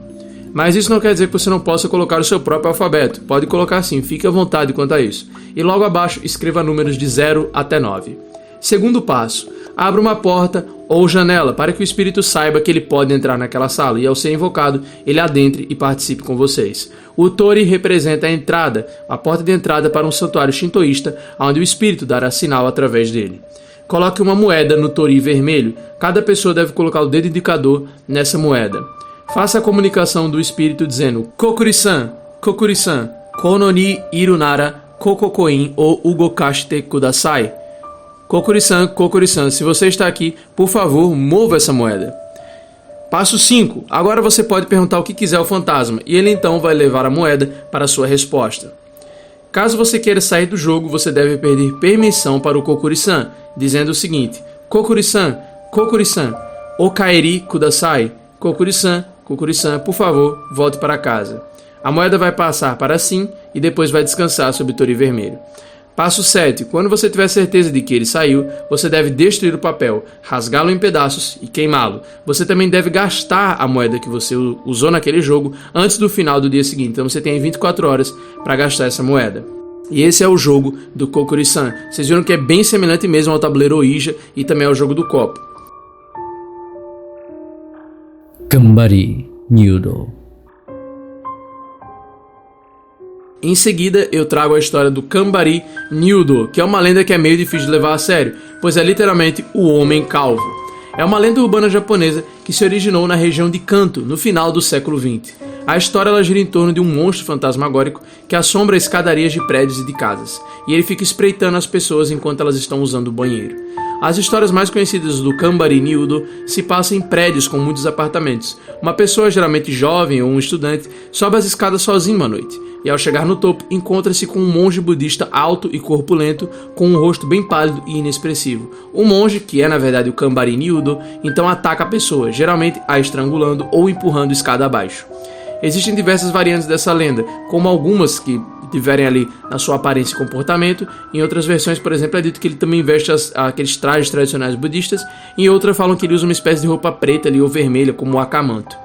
Speaker 2: Mas isso não quer dizer que você não possa colocar o seu próprio alfabeto. Pode colocar sim, fique à vontade quanto a isso. E logo abaixo, escreva números de 0 até 9. Segundo passo, abra uma porta ou janela para que o espírito saiba que ele pode entrar naquela sala e, ao ser invocado, ele adentre e participe com vocês. O tori representa a entrada, a porta de entrada para um santuário shintoísta, onde o espírito dará sinal através dele. Coloque uma moeda no tori vermelho. Cada pessoa deve colocar o dedo indicador nessa moeda. Faça a comunicação do espírito dizendo Kokuri-san, Kokuri-san, kono ni iru nara kokokoin ou ugokashite kudasai. Kokuri-san, Kokuri-san, se você está aqui, por favor, mova essa moeda. Passo 5. Agora você pode perguntar o que quiser ao fantasma, e ele então vai levar a moeda para a sua resposta. Caso você queira sair do jogo, você deve pedir permissão para o Kokuri-san, dizendo o seguinte: Kokuri-san, Kokuri-san, okaeri kudasai. Kokuri-san, Kokuri-san, por favor, volte para casa. A moeda vai passar para sim e depois vai descansar sobre o tori vermelho. Passo 7. Quando você tiver certeza de que ele saiu, você deve destruir o papel, rasgá-lo em pedaços e queimá-lo. Você também deve gastar a moeda que você usou naquele jogo antes do final do dia seguinte. Então você tem 24 horas para gastar essa moeda. E esse é o jogo do Kokuri-san. Vocês viram que é bem semelhante mesmo ao tabuleiro Ouija e também ao jogo do copo.
Speaker 1: Kambari Nyudo.
Speaker 2: Em seguida, eu trago a história do Kambari Nyudo, que é uma lenda que é meio difícil de levar a sério, pois é literalmente o homem calvo. É uma lenda urbana japonesa que se originou na região de Kanto, no final do século XX. A história ela gira em torno de um monstro fantasmagórico que assombra escadarias de prédios e de casas, e ele fica espreitando as pessoas enquanto elas estão usando o banheiro. As histórias mais conhecidas do Kambari Nyudo se passam em prédios com muitos apartamentos. Uma pessoa, geralmente jovem ou um estudante, sobe as escadas sozinho uma noite, e ao chegar no topo, encontra-se com um monge budista alto e corpulento, com um rosto bem pálido e inexpressivo. O monge, que é na verdade o Kambari Nyudo, então ataca a pessoa, geralmente a estrangulando ou empurrando escada abaixo. Existem diversas variantes dessa lenda, como algumas que tiverem ali na sua aparência e comportamento. Em outras versões, por exemplo, é dito que ele também veste aqueles trajes tradicionais budistas. Em outra falam que ele usa uma espécie de roupa preta ali, ou vermelha, como o akamanto.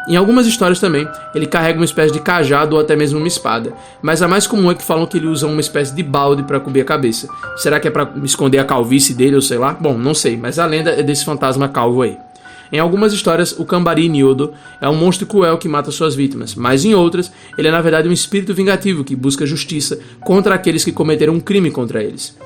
Speaker 2: Em algumas histórias também, ele carrega uma espécie de cajado ou até mesmo uma espada, mas a mais comum é que falam que ele usa uma espécie de balde para cobrir a cabeça. Será que é para esconder a calvície dele ou sei lá? Bom, não sei, mas a lenda é desse fantasma calvo aí. Em algumas histórias, o Kambari Nyodo é um monstro cruel que mata suas vítimas, mas em outras, ele é na verdade um espírito vingativo que busca justiça contra aqueles que cometeram um crime contra eles.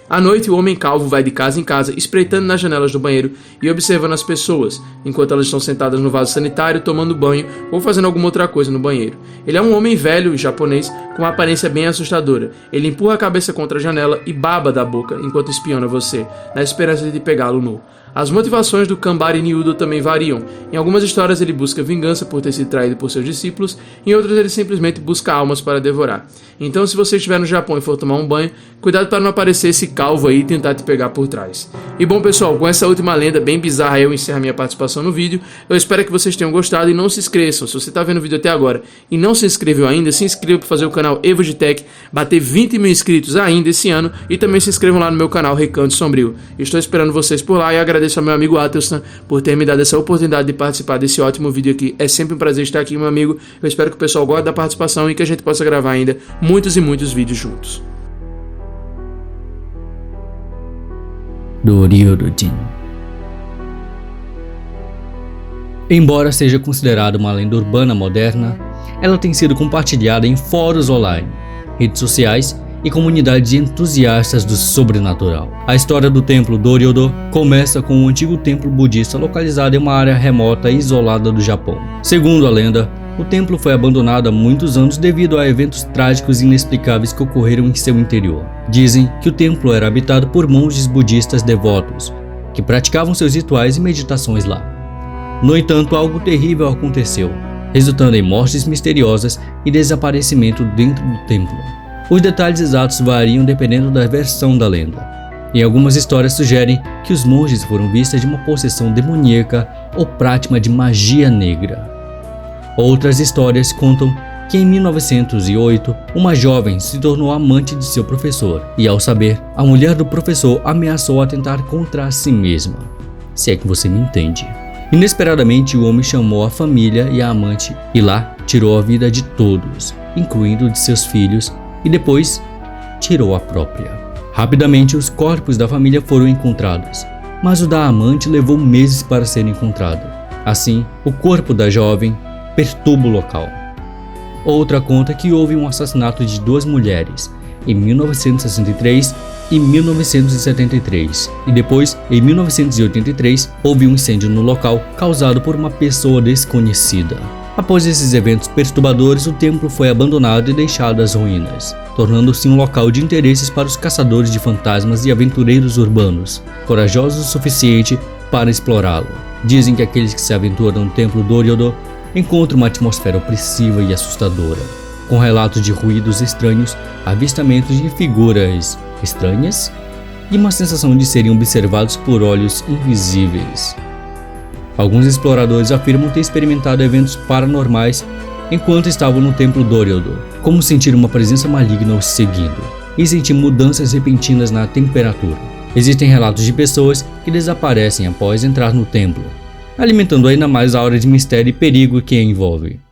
Speaker 2: À noite, o homem calvo vai de casa em casa, espreitando nas janelas do banheiro e observando as pessoas, enquanto elas estão sentadas no vaso sanitário, tomando banho ou fazendo alguma outra coisa no banheiro. Ele é um homem velho e japonês com uma aparência bem assustadora. Ele empurra a cabeça contra a janela e baba da boca enquanto espiona você, na esperança de pegá-lo nu. As motivações do Kambari Nyodo também variam. Em algumas histórias ele busca vingança por ter sido traído por seus discípulos, em outras ele simplesmente busca almas para devorar. Então, se você estiver no Japão e for tomar um banho, cuidado para não aparecer esse calvo aí e tentar te pegar por trás. E bom pessoal, com essa última lenda bem bizarra eu encerro minha participação no vídeo. Eu espero que vocês tenham gostado e não se esqueçam, se você está vendo o vídeo até agora e não se inscreveu ainda, se inscreva para fazer o canal Evo de Tech bater 20 mil inscritos ainda esse ano e também se inscrevam lá no meu canal Recanto Sombrio. Estou esperando vocês por lá e agradeço ao meu amigo Atelson por ter me dado essa oportunidade de participar desse ótimo vídeo aqui. É sempre um prazer estar aqui, meu amigo. Eu espero que o pessoal goste da participação e que a gente possa gravar ainda muitos e muitos vídeos juntos.
Speaker 1: Doryodojin. Embora seja considerada uma lenda urbana moderna, ela tem sido compartilhada em fóruns online, redes sociais e comunidades de entusiastas do sobrenatural. A história do templo Doryodo começa com um antigo templo budista localizado em uma área remota e isolada do Japão. Segundo a lenda, o templo foi abandonado há muitos anos devido a eventos trágicos e inexplicáveis que ocorreram em seu interior. Dizem que o templo era habitado por monges budistas devotos, que praticavam seus rituais e meditações lá. No entanto, algo terrível aconteceu, resultando em mortes misteriosas e desaparecimento dentro do templo. Os detalhes exatos variam dependendo da versão da lenda. E algumas histórias sugerem que os monges foram vistos de uma possessão demoníaca ou prática de magia negra. Outras histórias contam que em 1908, uma jovem se tornou amante de seu professor e, ao saber, a mulher do professor ameaçou atentar contra si mesma. Se é que você me entende. Inesperadamente, o homem chamou a família e a amante e lá tirou a vida de todos, incluindo de seus filhos, e depois tirou a própria. Rapidamente, os corpos da família foram encontrados, mas o da amante levou meses para ser encontrado. Assim, o corpo da jovem perturba o local. Outra conta que houve um assassinato de duas mulheres em 1963 e 1973, e depois, em 1983, houve um incêndio no local causado por uma pessoa desconhecida. Após esses eventos perturbadores, o templo foi abandonado e deixado às ruínas, tornando-se um local de interesses para os caçadores de fantasmas e aventureiros urbanos, corajosos o suficiente para explorá-lo. Dizem que aqueles que se aventuram no templo Doryodo encontram uma atmosfera opressiva e assustadora, com relatos de ruídos estranhos, avistamentos de figuras estranhas e uma sensação de serem observados por olhos invisíveis. Alguns exploradores afirmam ter experimentado eventos paranormais enquanto estavam no templo Doryodo, como sentir uma presença maligna os seguindo e sentir mudanças repentinas na temperatura. Existem relatos de pessoas que desaparecem após entrar no templo, alimentando ainda mais a aura de mistério e perigo que a envolve.